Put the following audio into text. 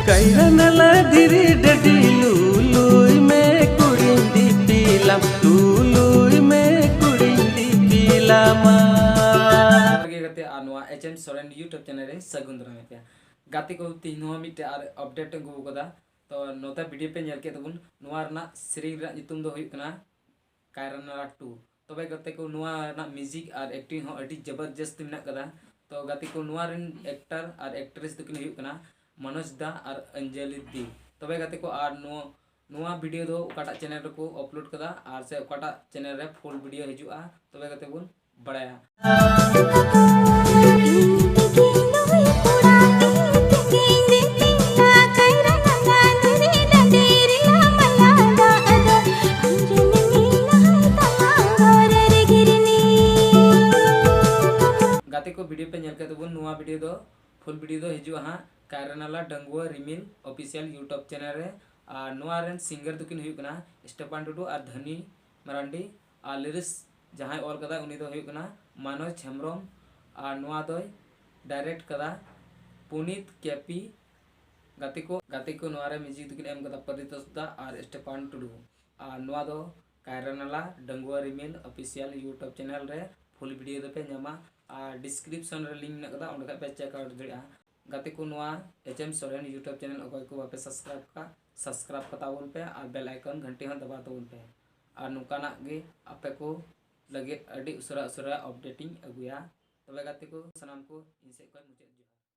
कैरनला धीरे डडी लुलुई में कुड़िंदी पीलाम लुलुई में कुड़िंदी पीलामा गते आनवा एचएम सोरेन यूट्यूब चैनल रे सगुन दाराम पे गाते को तीनो मिटे आर अपडेट गु कदा तो नोता वीडियो पे नेल के तबुन नोआ रना सेरिंग रा नितुम दो हुई कना कैरनला 2 तबे गते को नोआ रना म्यूजिक आर एक्टिंग हो अडी जबरदस्त मेना कदा तो गाते को नोआ रन एक्टर आर एक्ट्रेस दुकिन हुई कना मनोज दा और अंजलि दी तबे गाते को आर नोआ वीडियो दो ओकाटा चैनल रे को अपलोड कदा आर से ओकाटा चैनल रे फुल वीडियो हिजुआ तबे गाते बुन बड़ाया गाते को वीडियो पे नेल के तबुन नोआ वीडियो दो फुल वीडियो दो हिजुआ हां कैरनला डंगुआ रिमिल ऑफिशियल यूट्यूब चैनल रे और नोआ रेन सिंगर दुकिन हुई कना स्टेफान टुडू और धनी मरांडी और लिरिक्स जहां ऑल कदा उनी दो हुई कना मनोज हेम्ब्रम और नोआ दो डायरेक्ट कदा पुनीत केपी गाते को नोआ रे म्यूजिक दुकिन एम कदा परितोष दा और स्टेफान टुडू और नोआ दो कैरनला डंगुआ रिमिल ऑफिशियल यूट्यूब चैनल रे फुल वीडियो दो पे न्यामा और डिस्क्रिप्शन रे लिंक मेना कदा ओंडे पे चेक आउट दरिया गाते को नोआ एचएम सोरेन यूट्यूब चैनल अगय को वापे सब्सक्राइब कता बोन पे और बेल आइकन घंटी हन दबा तबन पे और नुकाना गे आपे को लगे अडी उसरा अपडेटिंग अगुया तबे गाते को सनाम को इनसे कोई मुझे